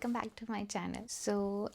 Welcome back to my channel. So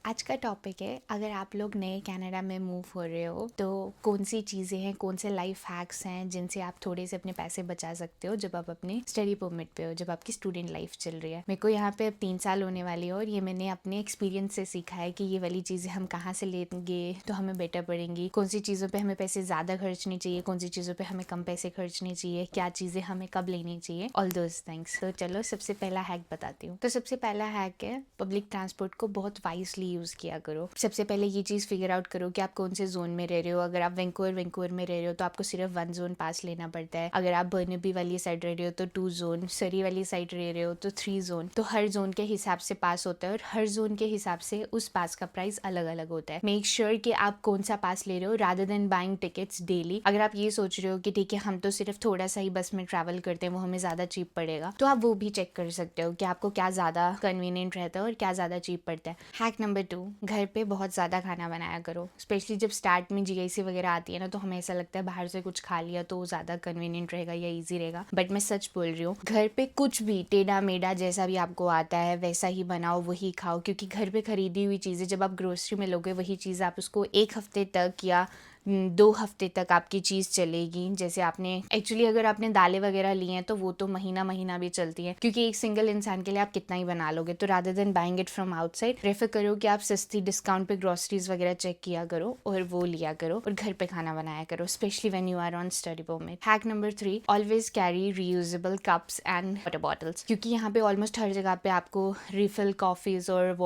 आज का topic है, अगर आप लोग नए कनाडा में मूव हो रहे हो तो कौन सी चीज़ें हैं, कौन से लाइफ हैक्स हैं जिनसे आप थोड़े से अपने पैसे बचा सकते हो जब आप अपने स्टडी परमिट पे हो, जब आपकी स्टूडेंट लाइफ चल रही है। मेरे को यहाँ पे अब 3 साल होने वाली है और ये मैंने अपने एक्सपीरियंस से सीखा है कि ये वाली चीज़ें हम कहाँ से लेंगे तो हमें बेटर पड़ेंगी, कौन सी चीज़ों पर हमें पैसे ज़्यादा खर्चने चाहिए, कौन सी चीज़ों पर हमें कम पैसे खर्चने चाहिए, क्या चीज़ें हमें कब लेनी चाहिए, ऑल दोज थिंग्स। तो चलो सबसे पहला हैक बताती हूँ। तो सबसे पहला हैक है, पब्लिक ट्रांसपोर्ट को बहुत वाइजली यूज़ किया करो। सबसे पहले ये चीज़ फिगर आउट करो कि आप कौन से जोन में रह रहे हो। अगर आप वैंकूवर में रह रहे हो तो आपको सिर्फ 1 जोन पास लेना पड़ता है। अगर आप बर्नबी वाली साइड रह रहे हो तो 2 जोन, सरी वाली साइड रह रहे हो तो 3 जोन। तो हर जोन के हिसाब से पास होता है और हर जोन के हिसाब से उस पास का प्राइस अलग अलग होता है। मेक श्योर कि आप कौन सा पास ले रहे हो rather than buying tickets daily. अगर आप ये सोच रहे हो कि ठीक है हम तो सिर्फ थोड़ा सा ही बस में ट्रैवल करते हैं, वो हमें ज़्यादा चीप पड़ेगा, तो आप वो भी चेक कर सकते हो कि आपको क्या ज़्यादा कन्वीनियंट रहता है और क्या ज़्यादा चीप पड़ता है। हैक नंबर 2, घर पे बहुत ज़्यादा खाना बनाया करो। स्पेशली जब स्टार्ट में जीआईसी वगैरह आती है ना, तो हमें ऐसा लगता है बाहर से कुछ खा लिया तो ज़्यादा कन्वीनियंट रहेगा या ईजी रहेगा, बट मैं सच बोल रही हूँ, घर पे कुछ भी टेढ़ा मेढ़ा जैसा भी आपको आता है वैसा ही बनाओ, वही खाओ। क्योंकि घर पे खरीदी हुई चीज़ें जब आप ग्रोसरी में लोगे, वही चीज़ आप उसको 1 हफ्ते तक या 2 हफ्ते तक आपकी चीज़ चलेगी। जैसे आपने एक्चुअली अगर आपने दालें वगैरह ली हैं तो वो तो महीना भी चलती हैं, क्योंकि एक सिंगल इंसान के लिए आप कितना ही बना लोगे। तो rather than buying it from outside, prefer करो कि आप सस्ती डिस्काउंट पे ग्रोसरीज वगैरह चेक किया करो और वो लिया करो और घर पे खाना बनाया करो, specially when you are on study permit. Hack number 3, always carry reusable cups and water bottles. क्योंकि यहाँ पे ऑलमोस्ट हर जगह पे आपको रिफिल कॉफीज और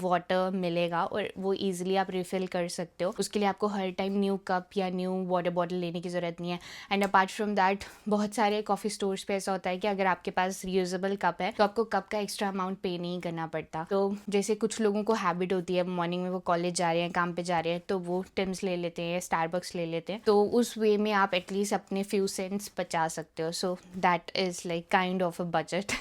वाटर मिलेगा और वो ईजिली आप रिफिल कर सकते हो। उसके लिए आपको हर टाइम न्यू कप या न्यू वाटर बॉटल लेने की ज़रूरत नहीं है। एंड अपार्ट फ्रॉम दैट, बहुत सारे कॉफ़ी स्टोर्स पे ऐसा होता है कि अगर आपके पास रियूजेबल कप है तो आपको कप का एक्स्ट्रा अमाउंट पे नहीं करना पड़ता। तो जैसे कुछ लोगों को हैबिट होती है, मॉर्निंग में वो कॉलेज जा रहे हैं, काम पे जा रहे हैं, तो वो टिम्स ले लेते हैं, स्टारबक्स ले लेते हैं, तो उस वे में आप एटलीस्ट अपने फ्यू सेंट्स बचा सकते हो। So that is like kind of a budget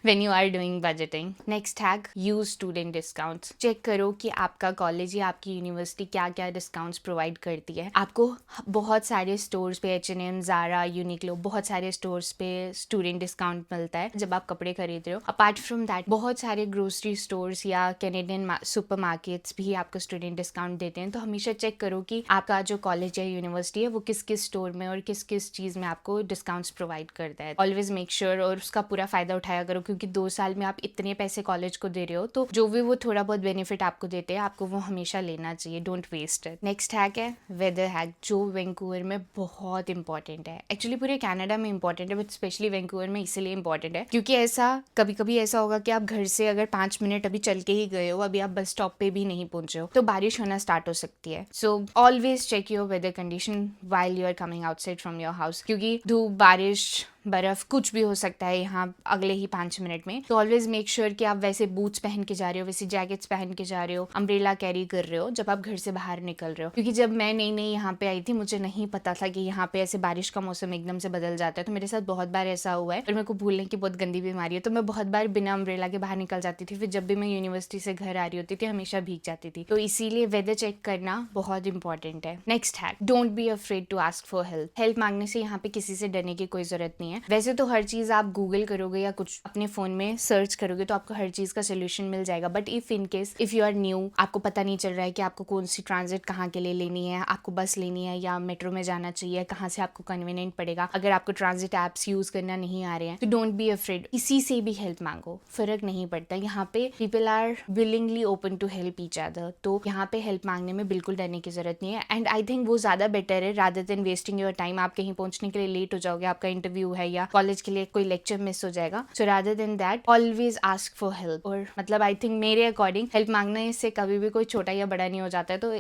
when you are doing budgeting. Next hack, use student discounts. Check करो कि आपका कॉलेज या आपकी यूनिवर्सिटी क्या क्या डिस्काउंट्स प्रोवाइड करती है। आपको बहुत सारे स्टोर्स पे, H&M, ज़ारा, यूनिक्लो, बहुत सारे स्टोर्स पे स्टूडेंट डिस्काउंट मिलता है जब आप कपड़े खरीद रहे हो। अपार्ट फ्रॉम दैट, बहुत सारे ग्रोसरी स्टोर्स या कैनेडियन सुपरमार्केट्स भी आपको स्टूडेंट डिस्काउंट देते हैं। तो हमेशा चेक करो कि आपका जो कॉलेज या यूनिवर्सिटी है वो किस किस स्टोर में और किस किस चीज़ में आपको डिस्काउंट्स प्रोवाइड करता है। ऑलवेज मेक श्योर और उसका पूरा फ़ायदा उठाया करो, क्योंकि 2 साल में आप इतने पैसे कॉलेज को दे रहे हो, तो जो भी वो थोड़ा बहुत बेनिफिट आपको देते हैं आपको वो हमेशा लेना चाहिए। Don't waste it. Next hack है वेदर हैक, जो वैंकूवर में बहुत इंपॉर्टेंट है। एक्चुअली पूरे कनाडा में इंपॉर्टेंट है, बट स्पेशली वैंकूवर में इसलिए इंपॉर्टेंट है क्योंकि ऐसा कभी कभी ऐसा होगा कि आप घर से अगर 5 मिनट अभी चल के ही गए हो, अभी आप बस स्टॉप पे भी नहीं पहुंचे हो, तो बारिश होना स्टार्ट हो सकती है। So always check your weather condition while you are coming outside from your house, क्योंकि धूप, बारिश, बर्फ कुछ भी हो सकता है यहाँ अगले ही 5 मिनट में। तो ऑलवेज मेक श्योर कि आप वैसे बूट्स पहन के जा रहे हो, वैसे जैकेट्स पहन के जा रहे हो, अम्ब्रेला कैरी कर रहे हो जब आप घर से बाहर निकल रहे हो। क्योंकि जब मैं नई नई यहाँ पे आई थी, मुझे नहीं पता था कि यहाँ पे ऐसे बारिश का मौसम एकदम से बदल जाता है। तो मेरे साथ बहुत बार ऐसा हुआ है और मेरे को भूलने की बहुत गंदी बीमारी है, तो मैं बहुत बार बिना अम्ब्रेला के बाहर निकल जाती थी। फिर जब भी मैं यूनिवर्सिटी से घर आ रही होती थी हमेशा भीग जाती थी। तो इसीलिए वेदर चेक करना बहुत इंपॉर्टेंट है। Next hack, don't be afraid to ask for help. Help मांगने से यहाँ पे किसी से डरने की कोई जरूरत नहीं है। वैसे तो हर चीज आप गूगल करोगे या कुछ अपने फोन में सर्च करोगे तो आपको हर चीज का सोल्यूशन मिल जाएगा, but if in case if you are new, आपको पता नहीं चल रहा है कि आपको कौन सी ट्रांजिट कहाँ के लिए लेनी है, आपको बस लेनी है या मेट्रो में जाना चाहिए, कहाँ से आपको कन्वीनियंट पड़ेगा, अगर आपको ट्रांजिट एप्स यूज करना नहीं आ रहे हैं, तो डोंट बी अफ्रेड, किसी से भी हेल्प मांगो, फर्क नहीं पड़ता। यहाँ पे people are willingly open to help each other, तो यहाँ पे हेल्प मांगने में बिल्कुल डरने की जरूरत नहीं है। एंड आई थिंक वो ज्यादा बेटर है rather than wasting your time. आप कहीं पहुंचने के लिए लेट हो जाओगे, आपका इंटरव्यू है या कॉलेज के लिए कोई लेक्चर मिस हो जाएगा, so rather than that always ask for help. और मतलब आई थिंक मेरे अकॉर्डिंग हेल्प मांगने से कभी भी कोई छोटा या बड़ा नहीं हो जाता है, तो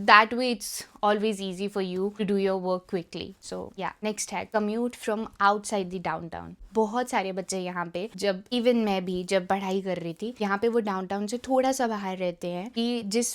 that way it's always easy for you to do your work quickly. So yeah, next hack, commute from outside the downtown. बहुत सारे बच्चे यहाँ पे, जब इवन मैं भी जब पढ़ाई कर रही थी, यहाँ पे वो डाउनटाउन से थोड़ा सा बाहर रहते हैं कि जिस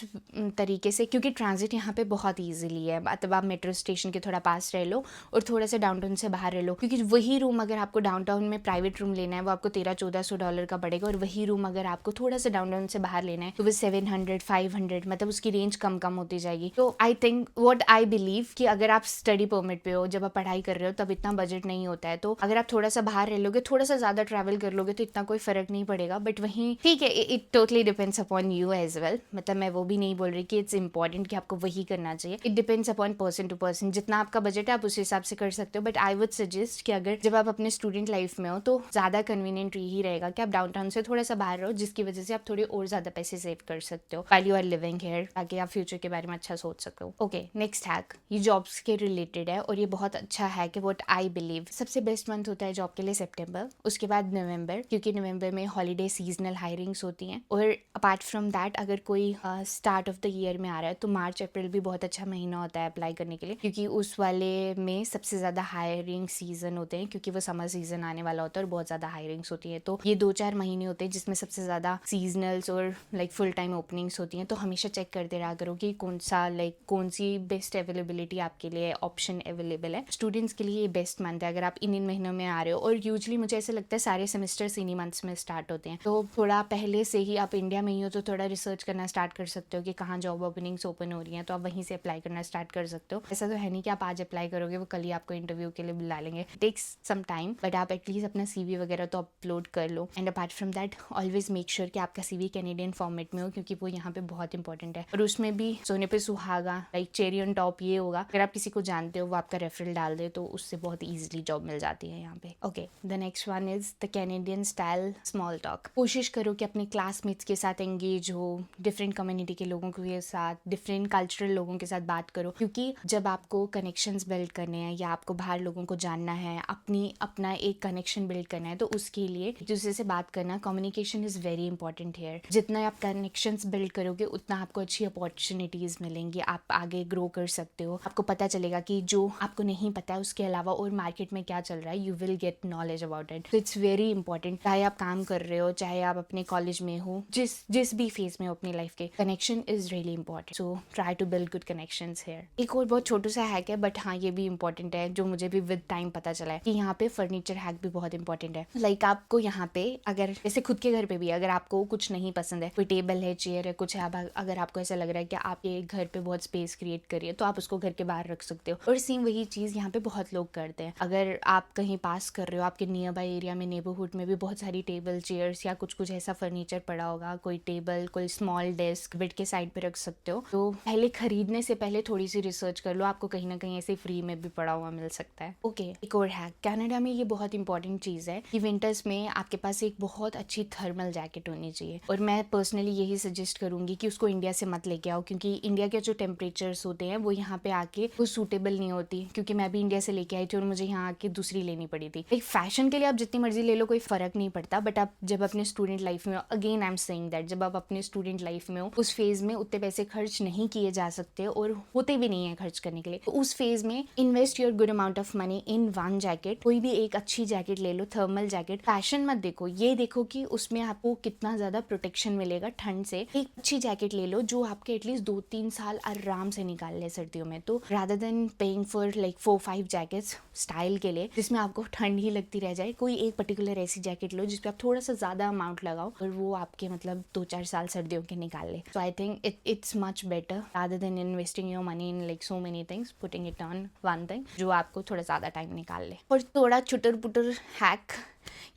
तरीके से, क्योंकि ट्रांजिट यहाँ पे बहुत ईजिली है, मतलब आप मेट्रो स्टेशन के थोड़ा पास रह लो और थोड़ा सा डाउनटाउन से बाहर रह लो, क्योंकि वही वही रूम अगर आपको डाउनटाउन में प्राइवेट रूम लेना है वो आपको $1300-1400 का पड़ेगा, और वही रूम अगर आपको थोड़ा सा डाउनटाउन से बाहर लेना है तो वो 700-500, मतलब उसकी रेंज कम कम होती जाएगी। तो I think what I believe कि अगर आप स्टडी परमिट पे हो, जब आप पढ़ाई कर रहे हो, तब इतना बजट नहीं होता है, तो अगर आप थोड़ा सा बाहर रह लोगे, थोड़ा सा ज्यादा ट्रैवल कर लोगे तो इतना कोई फर्क नहीं पड़ेगा। बट वहीं ठीक है, it totally depends upon you as well, मतलब मैं वो भी नहीं बोल रही कि इट्स इंपॉर्टेंट कि आपको वही करना चाहिए। It depends upon person to person, जितना आपका बजट है आप उस हिसाब से कर सकते हो। बट आई वुड सजेस्ट कि अगर जब आप अपने स्टूडेंट लाइफ में हो तो ज्यादा कन्वीनियंट यही रहेगा कि आप डाउनटाउन से थोड़ा सा बाहर रहो, जिसकी वजह से आप थोड़ी और ज्यादा पैसे सेव कर सकते हो while you are living here, ताकि आप फ्यूचर के बारे में अच्छा सोच सको। ओके, नेक्स्ट हैक, ये जॉब्स के रिलेटेड है और ये बहुत अच्छा हैक है। व्हाट आई बिलीव, सबसे बेस्ट मंथ होता है जॉब के लिए सितंबर, उसके बाद नवंबर, क्योंकि नवंबर में हॉलीडे सीजनल हायरिंग्स होती हैं। और अपार्ट फ्रॉम दैट अगर कोई स्टार्ट ऑफ द ईयर में आ रहा है तो मार्च अप्रैल भी बहुत अच्छा महीना होता है अप्लाई करने के लिए, क्योंकि उस वाले में सबसे ज्यादा हायरिंग सीजन होते हैं, क्योंकि वो समर सीजन आने वाला होता है और बहुत ज्यादा हायरिंग्स होती है। तो ये 2-4 महीने होते हैं जिसमें सबसे ज्यादा सीजनल्स और लाइक फुल टाइम ओपनिंग्स होती हैं। तो हमेशा चेक करते रहा करो कि कौन सी बेस्ट अवेलेबिलिटी आपके लिए ऑप्शन अवेलेबल है। स्टूडेंट्स के लिए ये बेस्ट मंथ है अगर आप इन महीनों में आ रहे हो, और यूजुअली मुझे ऐसा लगता है सारे सेमेस्टर्स इन्हीं मंथ्स में स्टार्ट होते हैं। तो थोड़ा पहले से ही, आप इंडिया में ही हो तो थोड़ा रिसर्च करना स्टार्ट कर सकते हो कि कहाँ जॉब ओपनिंग्स ओपन हो रही हैं, तो आप वहीं से अप्लाई करना स्टार्ट कर सकते हो। ऐसा तो है नहीं कि आप आज अप्लाई करोगे वो कल ही आपको इंटरव्यू के लिए बुला लेंगे, टेक्स सम टाइम, बट आप एटलीस्ट अपना CV वगैरह तो अपलोड कर लो। And apart from that always make sure कि आपका CV कैनेडियन फॉर्मेट में हो, क्योंकि वो यहाँ पे बहुत इंपॉर्टेंट है। और उसमें भी सोने पे सुहागा, लाइक चेरी ऑन टॉप ये होगा, अगर आप किसी को जानते हो वो आपका रेफरल डाल दे तो उससे बहुत ईजिली जॉब मिल जाती है यहाँ पे। Okay, the next one is the Canadian style small talk. कोशिश करो कि अपने क्लासमेट्स के साथ एंगेज हो, डिफरेंट कम्युनिटी के लोगों के साथ, डिफरेंट कल्चरल लोगों के साथ बात करो, क्योंकि जब आपको कनेक्शंस बिल्ड करने हैं या आपको बाहर लोगों को जानना है, अपना एक कनेक्शन बिल्ड करना है, तो उसके लिए एक दूसरे से बात करना, communication is very important here. जितना आप कनेक्शंस बिल्ड करोगे उतना आपको अच्छी अपॉर्चुनिटीज मिलेंगी, आप आगे ग्रो कर सकते हो, आपको पता चलेगा कि जो आपको नहीं पता है उसके अलावा और मार्केट में क्या चल रहा है, you will get knowledge about it. तो इट्स वेरी इंपॉर्टेंट, चाहे आप काम कर रहे हो, चाहे आप अपने कॉलेज में हो, जिस भी फेज में हो अपनी लाइफ के, connection is really important, so try to build good connections here. एक और बहुत छोटा सा हैक है, बट हाँ ये भी इंपॉर्टेंट है, जो मुझे भी विद टाइम पता चला है कि यहाँ पे फर्नीचर हैक भी बहुत इंपॉर्टेंट है। लाइक आपको यहाँ पे अगर जैसे खुद के घर पे भी अगर आपको कुछ नहीं पसंद है, कोई टेबल है, चेयर है, कुछ है, अगर आपको ऐसा लग रहा है कि आपके घर पे बहुत स्पेस क्रिएट करिए, तो आप उसको घर के बाहर रख सकते हो। और सेम वही चीज यहाँ पे बहुत लोग करते हैं। अगर आप कहीं पास कर रहे हो, आपके नियर बाय एरिया में, नेबरहुड में भी बहुत सारी टेबल, चेयर्स या कुछ ऐसा फर्नीचर पड़ा होगा, कोई टेबल, कोई स्मॉल डेस्क बेड के साइड पे रख सकते हो। तो पहले खरीदने से पहले थोड़ी सी रिसर्च कर लो, आपको कहीं ना कहीं ऐसे फ्री में भी पड़ा हुआ मिल सकता है। ओके, एक और हैक, कनाडा में ये बहुत इंपॉर्टेंट चीज है कि विंटर्स में आपके पास एक बहुत अच्छी थर्मल जैकेट होनी चाहिए, और मैं पर्सनली यही सजेस्ट करूंगी कि उसको इंडिया से मत लेके आओ, क्योंकि इंडिया के जो टेम्परेचर्स होते हैं वो यहाँ पे आके वो सूटेबल नहीं होती, क्योंकि मैं भी इंडिया से लेके आई थी और मुझे यहाँ आके दूसरी लेनी पड़ी थी। एक फैशन के लिए आप जितनी मर्जी ले लो, कोई फर्क नहीं पड़ता, बट आप जब अपने स्टूडेंट लाइफ में हो, again I am saying that, जब आप अपने स्टूडेंट लाइफ में हो, उस फेज में उतने पैसे खर्च नहीं किए जा सकते और होते भी नहीं है खर्च करने के लिए, तो उस फेज में invest your good amount of money in one jacket. कोई भी एक अच्छी जैकेट ले लो, थर्मल जैकेट। फैशन मत देखो, ये देखो कि उसमें आपको कितना ज्यादा प्रोटेक्शन मिलेगा ठंड से। एक अच्छी जैकेट ले लो जो आपके एटलीस्ट 2-3 साल आराम से निकाल ले सर्दियों में। तो rather than paying for like 4-5 jackets style के लिए जिसमें आपको ठंड ही लगती रह जाए, कोई एक पर्टिकुलर ऐसी जैकेट लो जिसपे आप थोड़ा सा ज्यादा अमाउंट लगाओ और वो आपके मतलब 2-4 साल सर्दियों के निकाल ले। So I think it's much better rather than investing your money in like so many things, putting it on one thing जो आपको थोड़ा ज्यादा टाइम निकाल ले। और थोड़ा छुटर पुटर हैक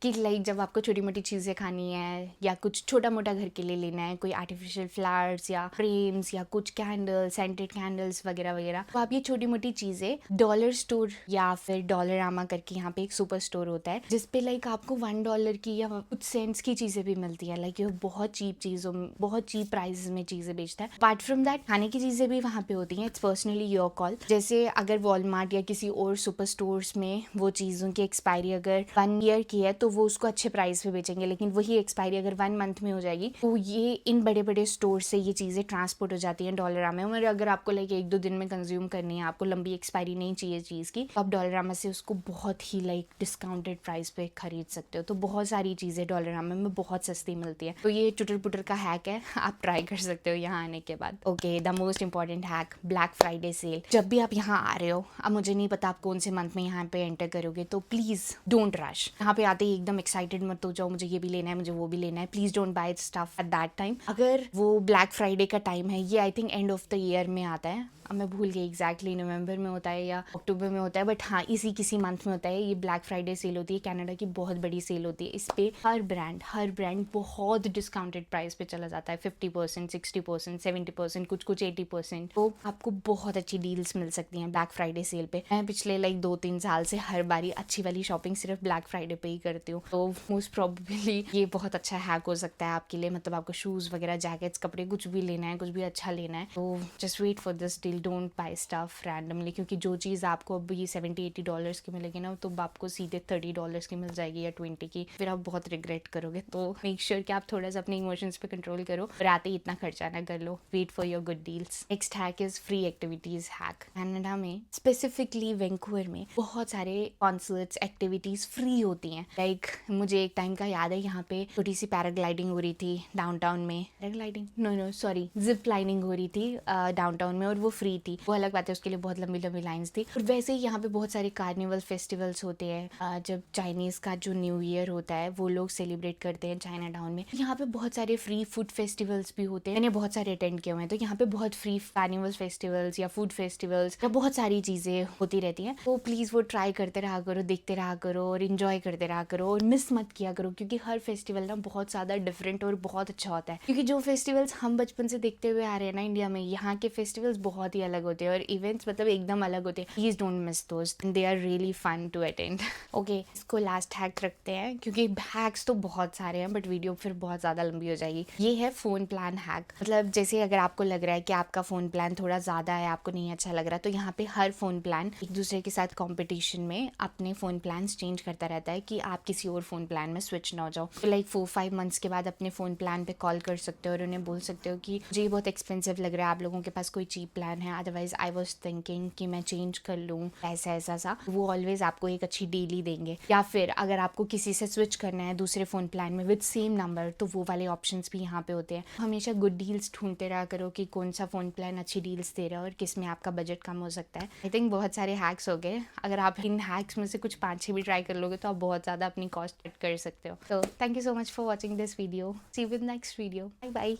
कि लाइक जब आपको छोटी मोटी चीज़ें खानी है या कुछ छोटा मोटा घर के लिए लेना है, कोई आर्टिफिशियल फ्लावर्स या फ्रेम्स या कुछ कैंडल्स, सेंटेड कैंडल्स वगैरह वगैरह, तो आप ये छोटी मोटी चीज़ें डॉलर स्टोर या फिर डॉलरामा करके यहाँ पे एक सुपर स्टोर होता है जिसपे लाइक आपको $1 की या कुछ सेंट्स की चीज़ें भी मिलती है। लाइक ये बहुत चीप चीज़ों, बहुत चीप प्राइस में चीज़ें बेचता है। अपार्ट फ्रॉम दैट खाने की चीज़ें भी वहाँ पे होती हैं। It's personally your call. जैसे अगर वॉलमार्ट या किसी और सुपर स्टोर्स में वो चीज़ों की एक्सपायरी अगर 1 ईयर की है तो वो उसको अच्छे प्राइस पे बेचेंगे, लेकिन वही एक्सपायरी अगर 1 मंथ में हो जाएगी तो ये इन बड़े बड़े स्टोर से ये चीज़ें ट्रांसपोर्ट हो जाती हैं डॉलरामा में। और अगर आपको लाइक 1-2 दिन में कंज्यूम करनी है, आपको लंबी एक्सपायरी नहीं चाहिए चीज़ की, तो आप डॉलरामा से उसको बहुत ही लाइक डिस्काउंटेड प्राइस पे खरीद सकते हो। तो बहुत सारी चीज़ें डॉलरामा में बहुत सस्ती मिलती है। तो ये चुटर पुटर का हैक है, आप ट्राई कर सकते हो यहाँ आने के बाद। Okay, the most important hack, black Friday sale. जब भी आप यहाँ आ रहे हो, अब मुझे नहीं पता आप कौन से मंथ में यहाँ पे एंटर करोगे, तो प्लीज़ डोंट रश। यहाँ पे आते ही एकदम एक्साइटेड मत हो जाओ, मुझे ये भी लेना है, मुझे वो भी लेना है। Please don't buy stuff at that time. अगर वो ब्लैक फ्राइडे का टाइम है, ये I think end of the year में आता है, अब मैं भूल गई एग्जैक्टली नवंबर में होता है या अक्टूबर में होता है, बट हाँ इसी किसी मंथ में होता है। ये ब्लैक फ्राइडे सेल होती है, कनाडा की बहुत बड़ी सेल होती है। इस पे हर ब्रांड बहुत डिस्काउंटेड प्राइस पे चला जाता है, 50%, 60%, 70%, कुछ 80%। तो आपको बहुत अच्छी डील्स मिल सकती हैं ब्लैक फ्राइडे सेल पे। मैं पिछले लाइक 2-3 साल से हर बारी अच्छी वाली शॉपिंग सिर्फ ब्लैक फ्राइडे पे ही करती हूँ। तो मोस्ट प्रोबेबली ये बहुत अच्छा हैक हो सकता है आपके लिए। मतलब आपको शूज़ वगैरह, जैकेट्स, कपड़े कुछ भी लेना है, कुछ भी अच्छा लेना है, तो just wait for this deal. Don't buy stuff randomly, क्योंकि जो चीज़ आपको अभी $70-80 की मिलेगी ना, तो आपको सीधे $30 की मिल जाएगी या 20 की, फिर आप बहुत रिग्रेट करोगे। तो मेक श्योर कि आप थोड़ा सा अपने इमोशंस पे कंट्रोल करो और आते ही इतना खर्चा ना कर लो। Wait for your good deals. Next hack is free activities hack. Canada में स्पेसिफिकली वैंकूवर में बहुत सारे कॉन्सर्ट्स, एक्टिविटीज फ्री होती हैं। लाइक मुझे एक टाइम का याद है, यहाँ पे छोटी सी पैराग्लाइडिंग हो रही थी डाउनटाउन में। Paragliding no sorry, zip lining हो रही थी डाउनटाउन में, और वो फ्री थी। वो अलग बात है, उसके लिए बहुत लंबी लंबी लाइंस थी। और वैसे ही यहाँ पे बहुत सारे कार्निवल फेस्टिवल्स होते हैं। जब चाइनीज का जो न्यू ईयर होता है वो लोग सेलिब्रेट करते हैं चाइना टाउन में। यहाँ पे बहुत सारे फ्री फूड फेस्टिवल्स भी होते हैं, मैंने बहुत सारे अटेंड किए हुए हैं। तो यहाँ पे बहुत फ्री कार्निवल फेस्टिवल्स या फूड फेस्टिवल्स या बहुत सारी चीजें होती रहती हैं। तो प्लीज वो ट्राई करते रहा करो, देखते रहा करो और इंजॉय करते रहा करो, और मिस मत किया करो, क्योंकि हर फेस्टिवल ना बहुत ज्यादा डिफरेंट और बहुत अच्छा होता है। क्योंकि जो फेस्टिवल्स हम बचपन से देखते हुए आ रहे हैं ना इंडिया में, यहाँ के फेस्टिवल्स बहुत ही अलग होते हैं और इवेंट्स मतलब एकदम अलग होते हैं। Please don't miss those, they are really fun to attend. Okay, इसको लास्ट हैक रखते हैं, क्योंकि हैक्स तो बहुत सारे हैं बट वीडियो फिर बहुत ज्यादा लंबी हो जाएगी। ये है फोन प्लान हैक। मतलब जैसे अगर आपको लग रहा है कि आपका फोन प्लान थोड़ा ज्यादा है, आपको नहीं अच्छा लग रहा, तो यहाँ पे हर फोन प्लान एक दूसरे के साथ कॉम्पिटिशन में अपने फोन प्लान चेंज करता रहता है कि आप किसी और फोन प्लान में स्विच ना हो जाओ। तो लाइक 4-5 मंथ्स के बाद अपने फोन प्लान पे कॉल कर सकते हो और उन्हें बोल सकते हो कि मुझे बहुत एक्सपेंसिव लग रहा है, आप लोगों के पास कोई चीप प्लान है, अदरवाइज आई वाज थिंकिंग कि मैं चेंज कर लूँ, ऐसा ऐसा सा। वो ऑलवेज आपको एक अच्छी डील ही देंगे। या फिर अगर आपको किसी से स्विच करना है दूसरे फोन प्लान में विद सेम नंबर, तो वो वाले ऑप्शंस भी यहाँ पे होते हैं। हमेशा गुड डील्स ढूंढते रहा करो कि कौन सा फोन प्लान अच्छी डील्स दे रहा है और किस में आपका बजट कम हो सकता है। आई थिंक बहुत सारे हैक्स हो गए। अगर आप इन हैक्स में से कुछ 5-6 भी ट्राई कर लोगे तो आप बहुत ज़्यादा अपनी कॉस्ट कट कर सकते हो। तो thank you so much for watching this video. See you with next video. Bye bye.